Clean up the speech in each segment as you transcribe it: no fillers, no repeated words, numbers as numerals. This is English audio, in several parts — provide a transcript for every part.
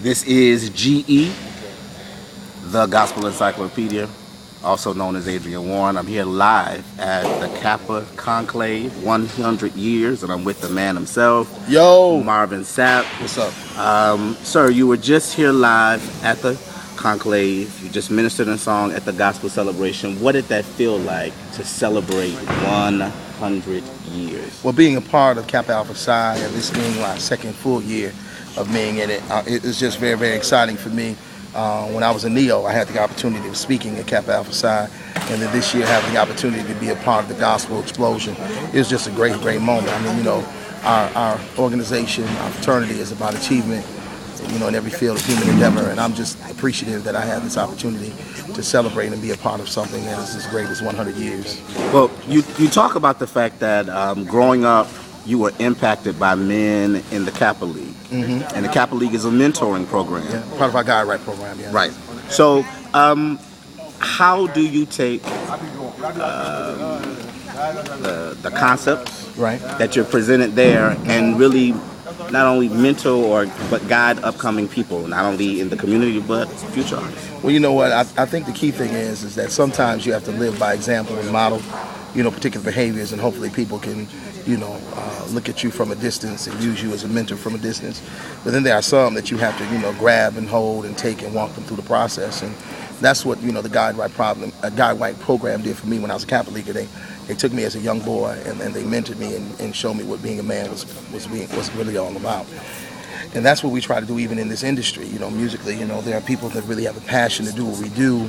This is GE, the Gospel Encyclopedia, also known as Adrian Warren. I'm here live at the Kappa Conclave, 100 years, and I'm with the man himself, Yo, Marvin Sapp. what's up? Sir, you were just here live at the Conclave. You just ministered a song at the Gospel Celebration. What did that feel like to celebrate 100 years? Well, being a part of Kappa Alpha Psi, and this being my second full year of being in it, it was just very, very exciting for me. When I was a Neo, I had the opportunity of speaking at Kappa Alpha Psi, and then this year having the opportunity to be a part of the Gospel Explosion. It was just a great, great moment. I mean, our organization, our fraternity is about achievement, in every field of human endeavor, and I'm just appreciative that I have this opportunity to celebrate and be a part of something that is as great as 100 years. Well, you talk about the fact that growing up, you were impacted by men in the Kappa League. Mm-hmm. And the Kappa League is a mentoring program. Yeah, part of our Guide Right program, yeah. Right. So, how do you take the concepts Right. that you're presented there and really not only mentor but guide upcoming people, not only in the community but future artists? Well, you know what? I think the key thing is that sometimes you have to live by example and model, particular behaviors, and hopefully people can, look at you from a distance and use you as a mentor from a distance. But then there are some that you have to, grab and hold and take and walk them through the process. And that's what, the Guide Right program did for me when I was a Kappa Leaguer. They took me as a young boy and they mentored me and showed me what being a man was really all about. And that's what we try to do even in this industry. Musically, there are people that really have a passion to do what we do,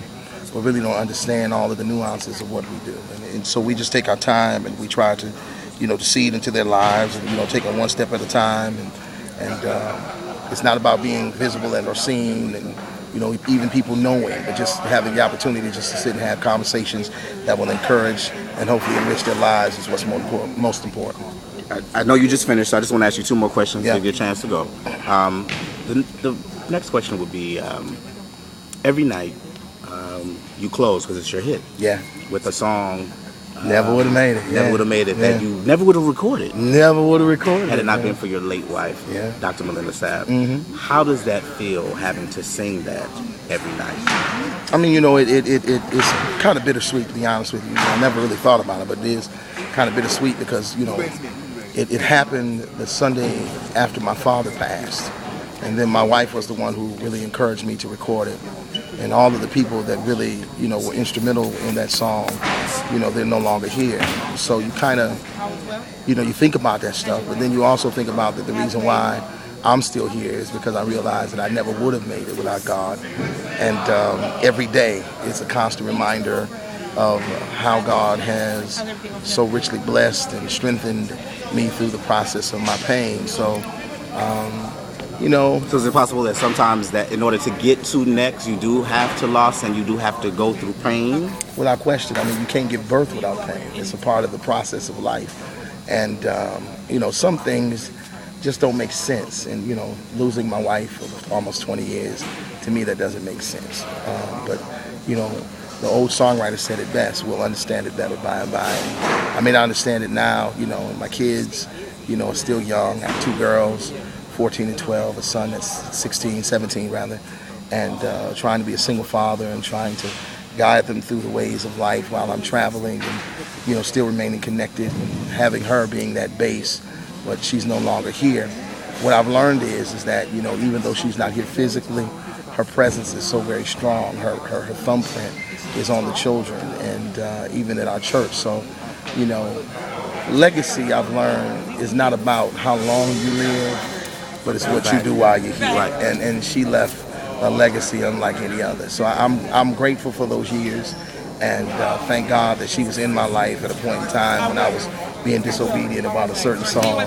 but really don't understand all of the nuances of what we do. And so we just take our time and we try to, to see it into their lives and, take it one step at a time. And it's not about being visible and or seen and, even people knowing, but just having the opportunity just to sit and have conversations that will encourage and hopefully enrich their lives is what's most important. I know you just finished, so I just want to ask you two more questions to Yeah. give you a chance to go. The next question would be, every night you close, because it's your hit, Yeah. with a song. Never would have made it. Never would have made it. That Yeah. you never would have recorded. Never would have recorded Had it not yeah. been for your late wife, Yeah. Dr. Melinda Sapp. Mm-hmm. How does that feel, having to sing that every night? I mean, it's kind of bittersweet, to be honest with you. I never really thought about it, but it is kind of bittersweet because, it happened the Sunday after my father passed. And then my wife was the one who really encouraged me to record it. And all of the people that really, were instrumental in that song, they're no longer here. So you kind of, you think about that stuff, but then you also think about that the reason why I'm still here is because I realize that I never would have made it without God. And every day it's a constant reminder of how God has so richly blessed and strengthened me through the process of my pain. So, So is it possible that sometimes that in order to get to next, you do have to loss and you do have to go through pain? Without question. I mean, you can't give birth without pain. It's a part of the process of life. And, some things just don't make sense. And, losing my wife of almost 20 years, to me, that doesn't make sense. But, the old songwriter said it best. We'll understand it better by and by. I mean, I understand it now, and my kids, are still young. I have two girls, 14 and 12, a son that's 16, 17 rather, and trying to be a single father and trying to guide them through the ways of life while I'm traveling and, still remaining connected and having her being that base, but she's no longer here. What I've learned is that, even though she's not here physically, her presence is so very strong. Her thumbprint is on the children and even at our church. So, legacy, I've learned, is not about how long you live, but it's what you do while you're here. Right. And she left a legacy unlike any other. So I'm grateful for those years, and thank God that she was in my life at a point in time when I was being disobedient about a certain song.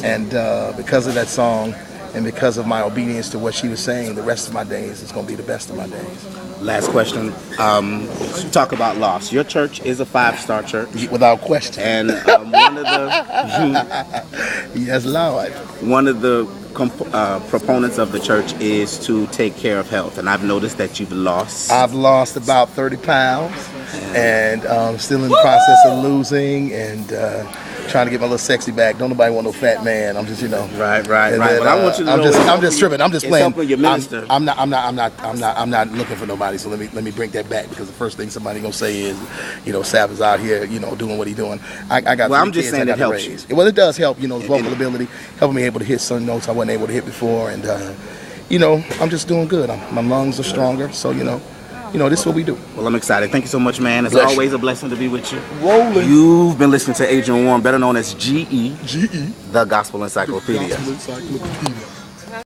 And because of that song and because of my obedience to what she was saying, the rest of my days is going to be the best of my days. Last question. Talk about loss. Your church is a 5-star church. Without question. And one of the Yes, Lord. one of the proponents of the church is to take care of health, and I've noticed that you've lost. I've lost about 30 pounds, and still in the process of losing, and trying to get my little sexy back. Don't nobody want no fat man. I'm just, Right. And But I want you to know. I'm just tripping. I'm just it's playing. helping your minister. I'm not looking for nobody. So let me bring that back, because the first thing somebody gonna say is, Sapp is out here, doing what he's doing. I got. Well, three I'm just kids saying I it got to helps raise. you. Well, it does help. Vocal ability, helping me able to hit some notes I wasn't able to hit before, and I'm just doing good. My lungs are stronger, so this is what we do. Well, I'm excited. Thank you so much, man. It's Bless always you. a blessing to be with you. Rolling. You've been listening to Adrian Warren, better known as GE, GE. the Gospel Encyclopedia. Gospel Encyclopedia.